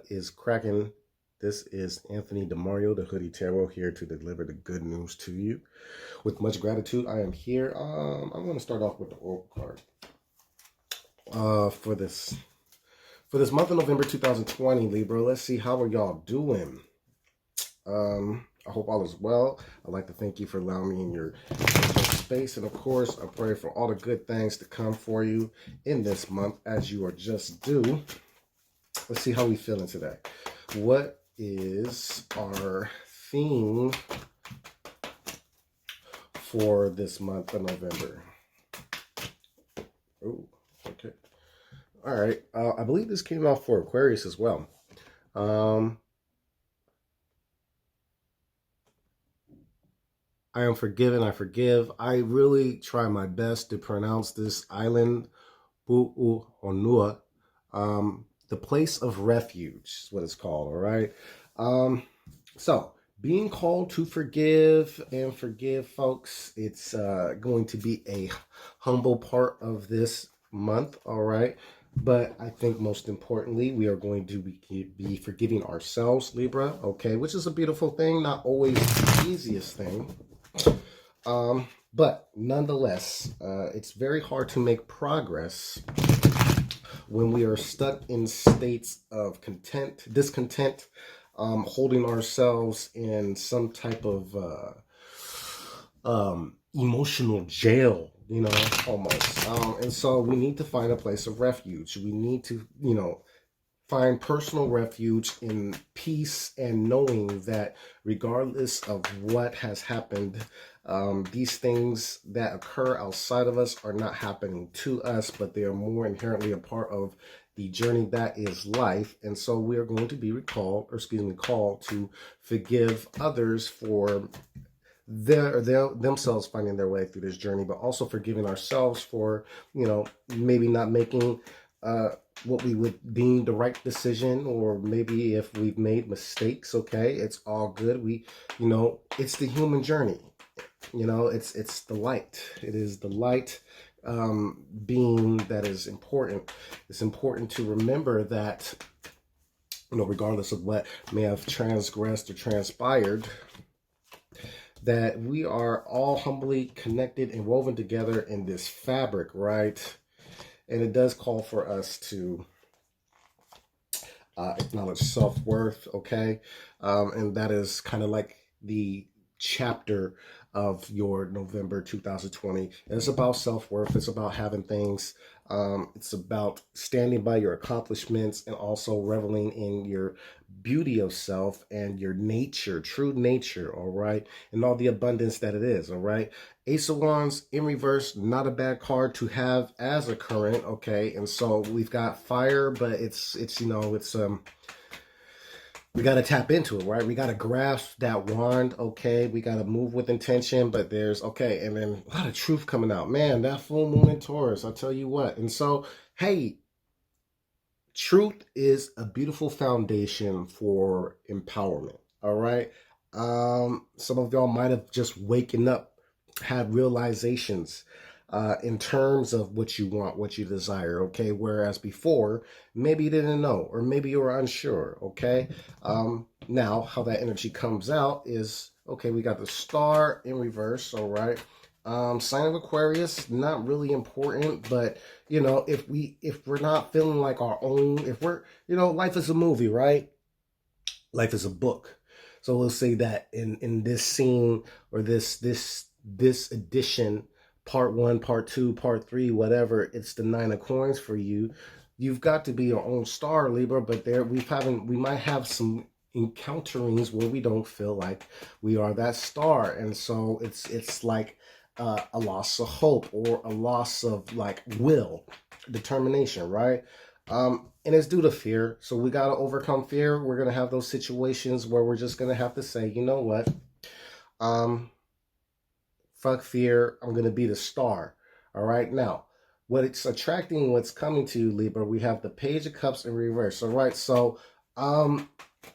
What is cracking? This is Anthony DeMario, the Hoodie Tarot, here to deliver the good news to you. With much gratitude, I am here. I'm going to start off with the Oracle card for this month of November 2020, Libra. Let's see, how are y'all doing? I hope all is well. I'd like to thank you for allowing me in your space, and of course, I pray for all the good things to come for you in this month, as you are just due. Let's see how we feeling today. What is our theme for this month of November? Oh, okay. All right. I believe this came out for Aquarius as well. I am forgiven, I forgive. I really try my best to pronounce this island, Pu'u'onua, the place of refuge is what it's called, all right? So, being called to forgive and forgive, folks, it's going to be a humble part of this month, all right? But I think most importantly, we are going to be forgiving ourselves, Libra, okay? Which is a beautiful thing, not always the easiest thing. But nonetheless, it's very hard to make progress when we are stuck in states of discontent, holding ourselves in some type of emotional jail, almost. And so we need to find a place of refuge. We need to, find personal refuge in peace and knowing that regardless of what has happened, these things that occur outside of us are not happening to us, but they are more inherently a part of the journey that is life. And so we are going to be called to forgive others for themselves finding their way through this journey, but also forgiving ourselves for, maybe not making what we would deem the right decision, or maybe if we've made mistakes. Okay, it's all good. It's the human journey. It's the light. It is the light being that is important. It's important to remember that, regardless of what may have transgressed or transpired, that we are all humbly connected and woven together in this fabric, right? And it does call for us to acknowledge self-worth, okay? And that is kind of like the chapter of your November 2020. It's about self-worth. It's about having things. It's about standing by your accomplishments and also reveling in your beauty of self and your nature, true nature, all right? And all the abundance that it is, all right? Ace of Wands in reverse, not a bad card to have as a current, okay? And so we've got fire, but it's we got to tap into it, right? We got to grasp that wand, okay? We got to move with intention, but and then a lot of truth coming out. Man, that full moon in Taurus, I'll tell you what. And so, hey, truth is a beautiful foundation for empowerment, all right? Some of y'all might have just waken up, had realizations in terms of what you want, what you desire, okay? Whereas before, maybe you didn't know, or maybe you were unsure, okay? Now, how that energy comes out is, okay, we got the star in reverse, all right? Sign of Aquarius, not really important, but, if we're not feeling like our own, if we're, life is a movie, right? Life is a book. So we'll say that in this scene, or this edition, part 1, part 2, part 3, whatever, it's the 9 of coins for you. You've got to be your own star, Libra, but we might have some encounterings where we don't feel like we are that star. And so it's like a loss of hope, or a loss of like will, determination, right? And it's due to fear. So we got to overcome fear. We're going to have those situations where we're just going to have to say, you know what? Fuck fear, I'm going to be the star. All right. Now, what it's attracting, what's coming to you, Libra, we have the Page of Cups in reverse. All right. So,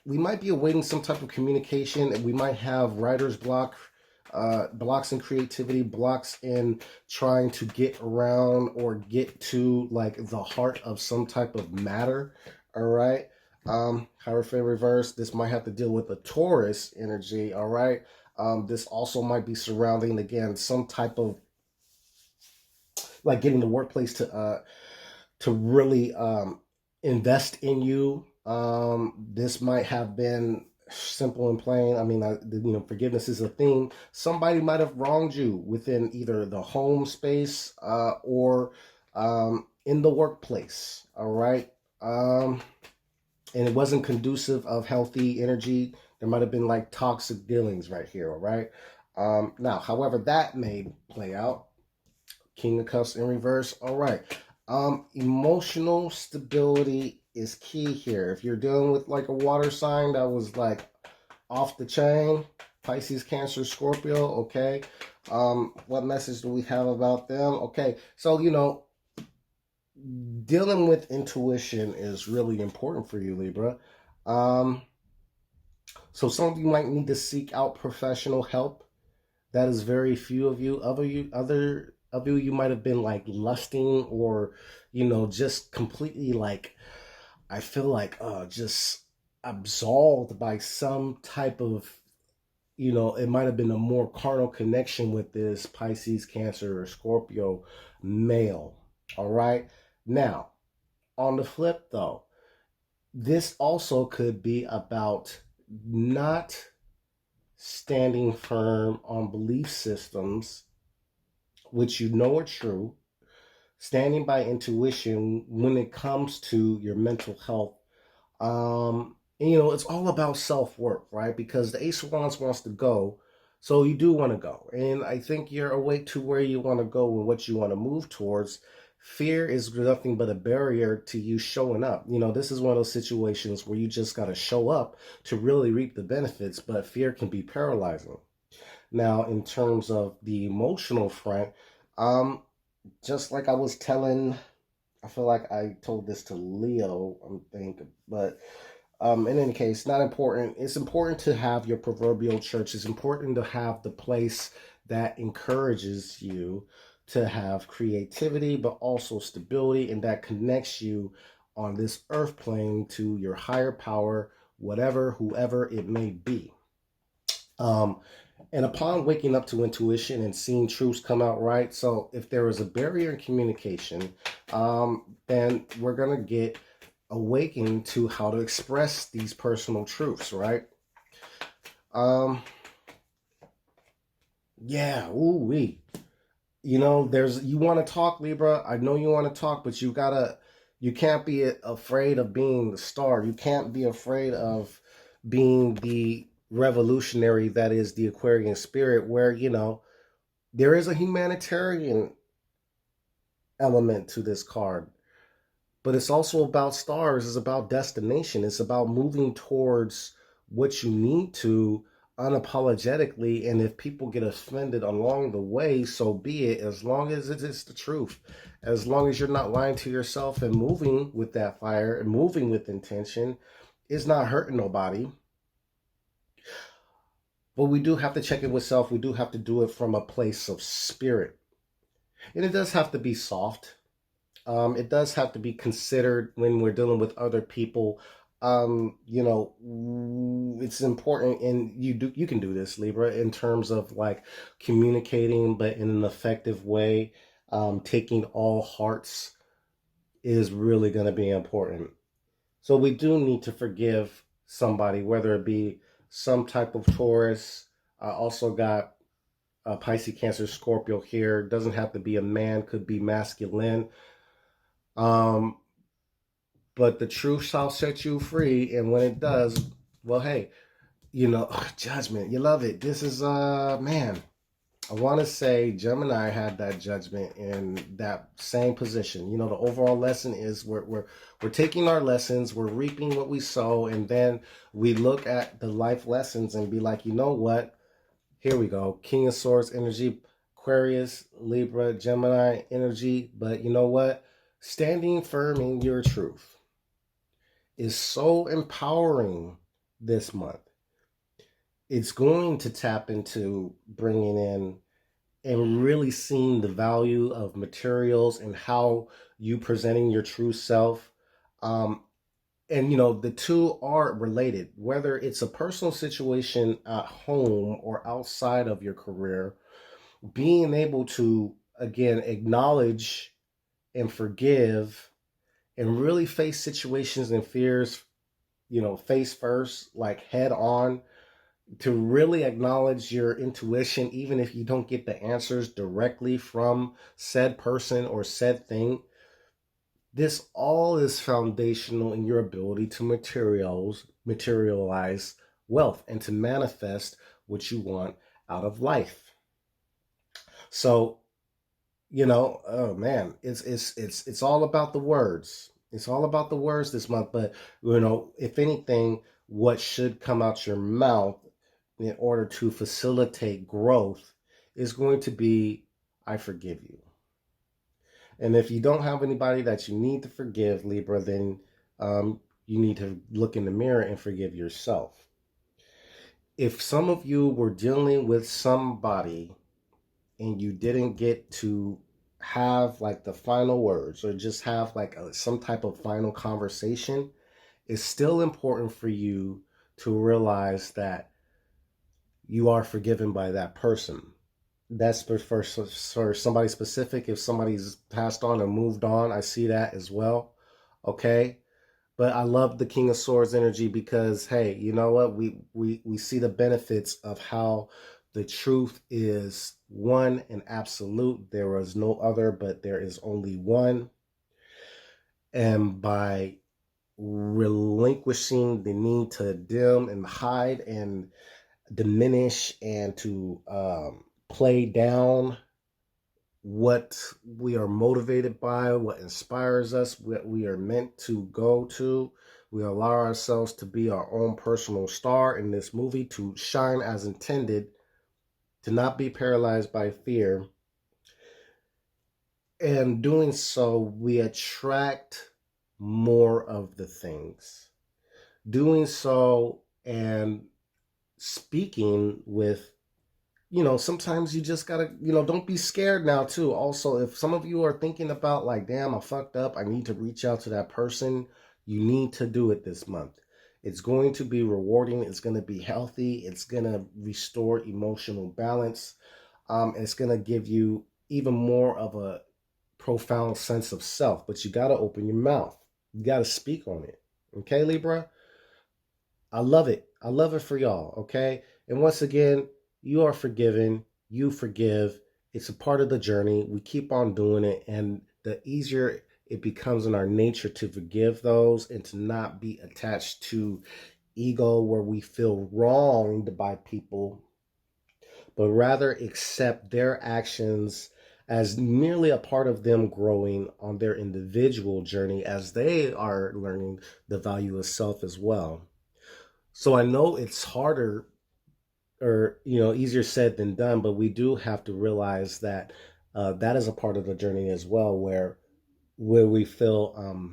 we might be awaiting some type of communication, and we might have writer's block, blocks in creativity, blocks in trying to get around or get to like the heart of some type of matter. All right. Hierophant reverse, this might have to deal with the Taurus energy, all right? This also might be surrounding, again, some type of, like getting the workplace to really invest in you. This might have been simple and plain. I mean, forgiveness is a theme. Somebody might have wronged you within either the home space or in the workplace. All right. And it wasn't conducive of healthy energy. There might have been like toxic dealings right here. All right. Now, however that may play out, King of Cups in reverse. All right. Emotional stability is key here. If you're dealing with like a water sign that was like off the chain, Pisces, Cancer, Scorpio, okay. What message do we have about them? Okay, so dealing with intuition is really important for you, Libra. Um, so some of you might need to seek out professional help. That is very few of you. Other of you, you might have been like lusting or, just completely like, I feel like just absolved by some type of, it might have been a more carnal connection with this Pisces, Cancer, or Scorpio male. All right. Now, on the flip though, this also could be about not standing firm on belief systems which you know are true, standing by intuition when it comes to your mental health. And, it's all about self-work, right? Because the Ace of Wands wants to go, so you do want to go. And I think you're awake to where you want to go and what you want to move towards. Fear is nothing but a barrier to you showing up. This is one of those situations where you just got to show up to really reap the benefits, but fear can be paralyzing. Now, in terms of the emotional front, um, just like I was telling, I feel like I told this to Leo, I'm thinking, but in any case, not important. It's important to have your proverbial church. It's important to have the place that encourages you to have creativity, but also stability, and that connects you on this earth plane to your higher power, whatever, whoever it may be. Um, and upon waking up to intuition and seeing truths come out right, so if there is a barrier in communication, then we're going to get awakened to how to express these personal truths, right? Yeah, ooh wee. You want to talk, Libra. I know you want to talk, but you can't be afraid of being the star. You can't be afraid of being the revolutionary that is the Aquarian spirit, where, there is a humanitarian element to this card, but it's also about stars. It's about destination. It's about moving towards what you need to unapologetically. And if people get offended along the way, so be it, as long as it is the truth. As long as you're not lying to yourself and moving with that fire and moving with intention, it's not hurting nobody. But we do have to check it with self. We do have to do it from a place of spirit. And it does have to be soft. It does have to be considered when we're dealing with other people. It's important, and you can do this, Libra, in terms of like communicating, but in an effective way. Taking all hearts is really going to be important. So we do need to forgive somebody, whether it be some type of Taurus. I also got Pisces, Cancer, Scorpio here. Doesn't have to be a man, could be masculine. Um, but the truth shall set you free, and when it does, well, hey, judgment. You love it. This is man. I want to say Gemini had that judgment in that same position. The overall lesson is we're taking our lessons, we're reaping what we sow, and then we look at the life lessons and be like, you know what? Here we go. King of Swords energy, Aquarius, Libra, Gemini energy. But you know what? Standing firm in your truth is so empowering this month. It's going to tap into bringing in and really seeing the value of materials and how you presenting your true self. And the two are related, whether it's a personal situation at home or outside of your career. Being able to, again, acknowledge and forgive and really face situations and fears, face first, like head on, to really acknowledge your intuition, even if you don't get the answers directly from said person or said thing. This all is foundational in your ability to materialize wealth and to manifest what you want out of life. So, oh man, it's all about the words. It's all about the words this month. But if anything, what should come out your mouth in order to facilitate growth is going to be, I forgive you. And if you don't have anybody that you need to forgive, Libra, then you need to look in the mirror and forgive yourself. If some of you were dealing with somebody and you didn't get to have like the final words or just have like some type of final conversation, it's still important for you to realize that you are forgiven by that person. That's for somebody specific. If somebody's passed on or moved on, I see that as well. Okay. But I love the King of Swords energy because, hey, you know what? We see the benefits of how the truth is one and absolute. There is no other, but there is only one. And by relinquishing the need to dim and hide and diminish and to play down what we are motivated by, what inspires us, what we are meant to go to. We allow ourselves to be our own personal star in this movie, to shine as intended, to not be paralyzed by fear. And doing so, we attract more of the things. Doing so and speaking with, sometimes you just gotta, don't be scared now too. Also, if some of you are thinking about like, damn, I fucked up, I need to reach out to that person, you need to do it this month. It's going to be rewarding. It's going to be healthy. It's going to restore emotional balance. It's going to give you even more of a profound sense of self, but you got to open your mouth. You got to speak on it. Okay, Libra? I love it. I love it for y'all. Okay. And once again, you are forgiven. You forgive. It's a part of the journey. We keep on doing it. And the easier it becomes in our nature to forgive those and to not be attached to ego where we feel wronged by people, but rather accept their actions as merely a part of them growing on their individual journey as they are learning the value of self as well. So I know it's harder or easier said than done, but we do have to realize that that is a part of the journey as well, where we feel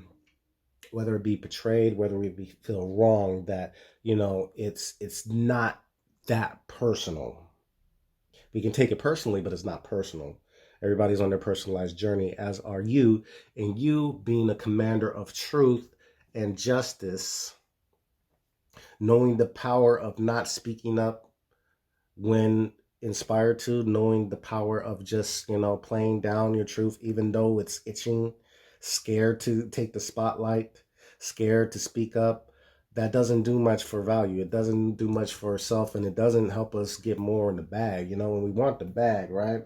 whether it be betrayed, whether we feel wrong, that it's not that personal. We can take it personally, but it's not personal. Everybody's on their personalized journey, as are you, and you being a commander of truth and justice, knowing the power of not speaking up when inspired to, knowing the power of just, playing down your truth, even though it's itching, scared to take the spotlight, scared to speak up. That doesn't do much for value. It doesn't do much for self, and it doesn't help us get more in the bag, when we want the bag, right?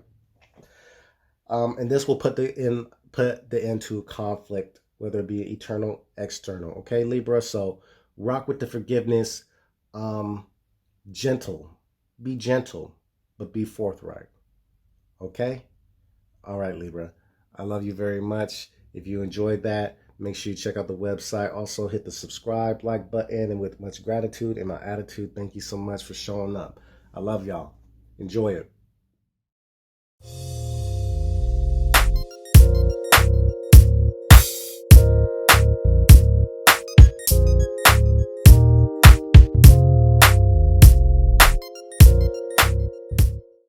And this will put the end to conflict, whether it be eternal, external. Okay, Libra. So rock with the forgiveness. Gentle. Be gentle, but be forthright. Okay? All right, Libra. I love you very much. If you enjoyed that, make sure you check out the website. Also, hit the subscribe, like button, and with much gratitude and my attitude, thank you so much for showing up. I love y'all. Enjoy it.